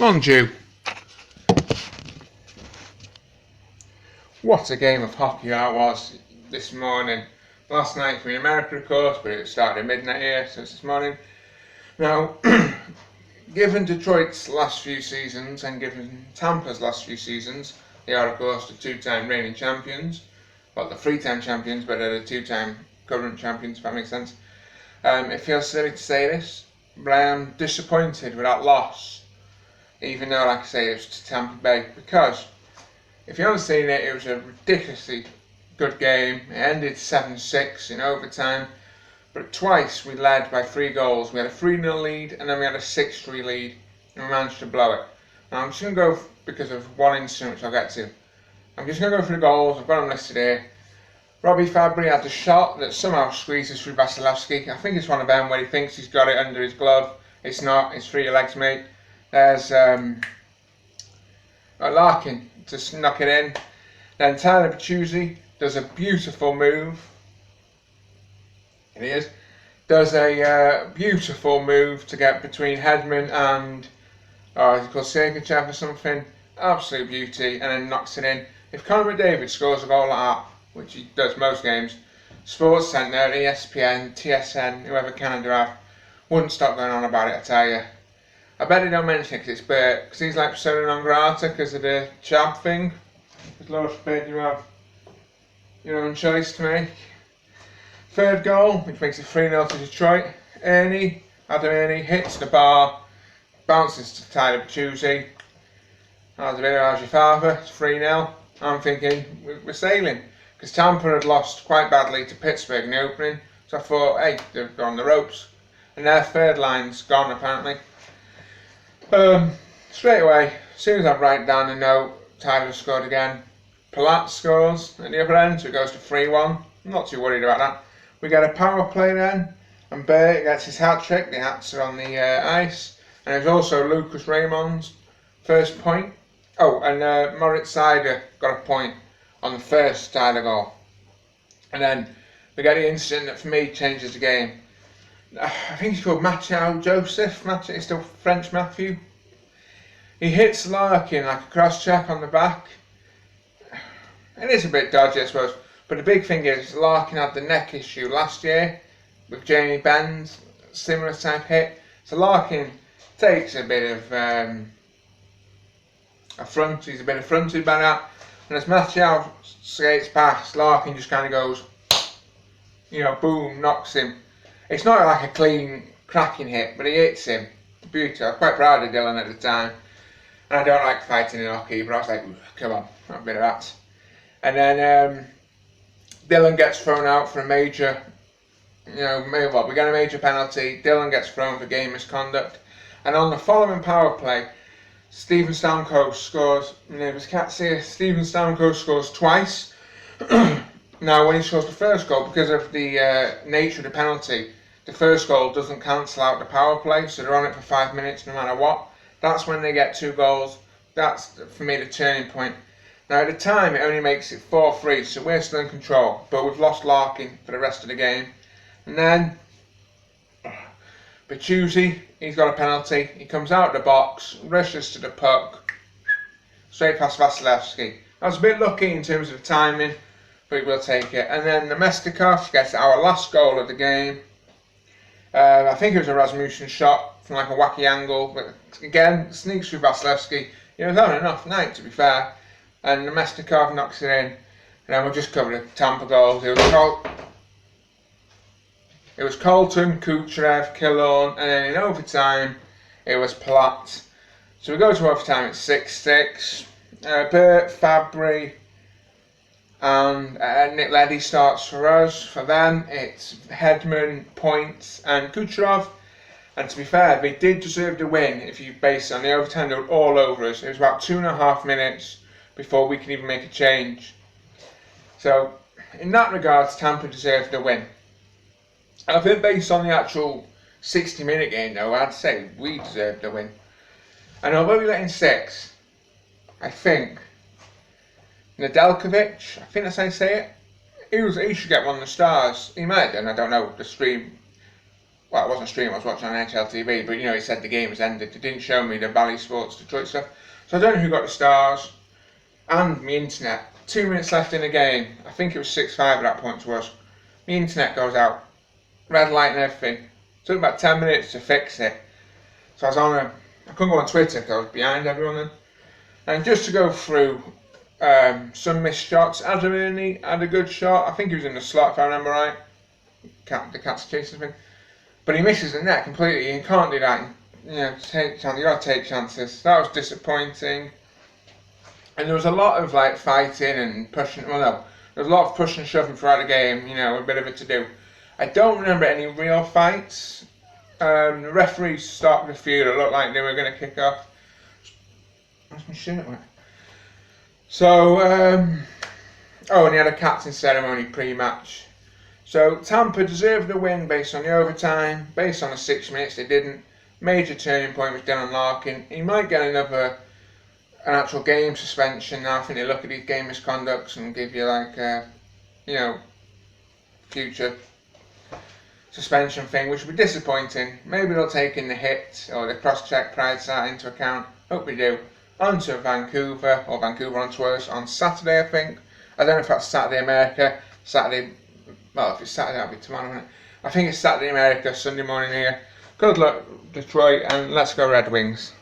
Mon Dieu. What a game of hockey that was this morning. Last night for America, of course, but it started at midnight here, so it's this morning. Now, given Detroit's last few seasons and given Tampa's last few seasons, they are, of course, the two-time reigning champions. Well, the three-time champions, but they're the two-time current champions, if that makes sense. It feels silly to say this, but I am disappointed with that loss, even though, like I say, it's to Tampa Bay, because if you haven't seen it, it was a ridiculously good game. It ended 7-6 in overtime, but twice we led by 3 goals. We had a 3-0 lead, and then we had a 6-3 lead, and we managed to blow it. Now I'm just going to go, because of one incident which I'll get to, I'm just going to go through the goals. I've got them listed here. Robbie Fabry had the shot that somehow squeezes through Vasilevsky. I think it's one of them where he thinks he's got it under his glove. It's not, it's through your legs, mate. There's Larkin to knock it in. Then Tyler Bertuzzi does a beautiful move. It is. Does a beautiful move to get between Hedman and, is it called Sergachev or something? Absolute beauty, and then knocks it in. If Connor McDavid scores a goal like that, which he does most games, Sports Centre, ESPN, TSN, whoever Canada have, wouldn't stop going on about it, I tell you. I bet they don't mention it because it's Bert, because he's like persona non grata because of the chab thing. Because Lord forbid you have your own choice to make. Third goal, which makes it 3-0 to Detroit. Adam Ernie hits the bar, bounces to Tyler Bertuzzi. That's a bit of your father, it's 3-0. I'm thinking, we're sailing. Because Tampa had lost quite badly to Pittsburgh in the opening. So I thought, hey, they're on the ropes. And their third line's gone apparently. Straight away, as soon as I write down a note, Tyler scored again. Palat scores at the other end, so it goes to 3-1. I'm not too worried about that. We get a power play then, and Bert gets his hat trick. The hats are on the ice. And there's also Lucas Raymond's first point. Oh, and Moritz Seider got a point on the first Tyler goal. And then we get the incident that for me changes the game. I think he's called Mathieu Joseph. It's still French Matthew. He hits Larkin like a cross check on the back. It is a bit dodgy, I suppose. But the big thing is Larkin had the neck issue last year with Jamie Benn's similar type hit. So Larkin takes a bit of affront. He's a bit affronted by that. And as Mathieu skates past, Larkin just kind of goes, boom, knocks him. It's not like a clean, cracking hit, but he hits him. Beauty. I was quite proud of Dylan at the time. And I don't like fighting in hockey, but I was like, come on, have a bit of that. And then Dylan gets thrown out for a major, we get a major penalty. Dylan gets thrown for game misconduct. And on the following power play, Steven Stamkos scores. Steven Stamkos scores twice. Now, when he scores the first goal, because of the nature of the penalty, the first goal doesn't cancel out the power play, so they're on it for 5 minutes no matter what. That's when they get 2 goals. That's, for me, the turning point. Now, at the time, it only makes it 4-3, so we're still in control, but we've lost Larkin for the rest of the game. And then, Bertuzzi, he's got a penalty. He comes out of the box, rushes to the puck, straight past Vasilevsky. I was a bit lucky in terms of the timing, but we'll take it. And then Nemestikov gets our last goal of the game. I think it was a Rasmussen shot from like a wacky angle, but again, sneaks through Vasilevsky. He was having enough night, to be fair. And Nemestikov knocks it in. And then we'll just cover the Tampa goals. It was Colton, Kucherov, Killorn, and then in overtime, it was Palat. So we go to overtime, it's 6-6. Bert, Fabry, and Nick Leddy starts for us. For them, it's Hedman, Point, and Kucherov. And to be fair, they did deserve the win if you base it on the overtime. They were all over us. It was about 2.5 minutes before we could even make a change. So, in that regard, Tampa deserved the win. I think based on the actual 60-minute game, though, I'd say we deserved the win. And although we let in 6, I think Nedeljkovic, I think that's how you say it, he should get one of the stars. He might have done, I don't know, the stream well, it wasn't a stream, I was watching on NHL TV, but you know, it said the game was ended. It didn't show me the Bally Sports Detroit stuff. So I don't know who got the stars. And my internet, 2 minutes left in the game, I think it was 6-5 at that point to us. My internet goes out, red light and everything. It took about 10 minutes to fix it. So I was I couldn't go on Twitter because I was behind everyone then. And just to go through some missed shots, Adam Ernie had a good shot. I think he was in the slot if I remember right. The cat's chasing him. But he misses the net completely. You can't do that. You know, you got to take chances. That was disappointing. And there was a lot of like fighting and pushing. Well, no, there was a lot of pushing and shoving throughout the game. You know, a bit of it to do. I don't remember any real fights. The referees stopped a few that looked like they were going to kick off. Where's my shirt? So, and he had a captain ceremony pre-match. So Tampa deserved the win based on the overtime, based on the 6 minutes they didn't. Major turning point was Dylan Larkin. He might get an actual game suspension now. I think they look at these game misconducts and give you like future suspension thing, which would be disappointing. Maybe they'll take in the hit or the cross-check price that into account. Hope we do. On to Vancouver, or Vancouver on to us on Saturday, I think. I don't know if that's Saturday America, well, if it's Saturday, that'll be tomorrow, won't it? I think it's Saturday America, Sunday morning here. Good luck, Detroit, and let's go Red Wings.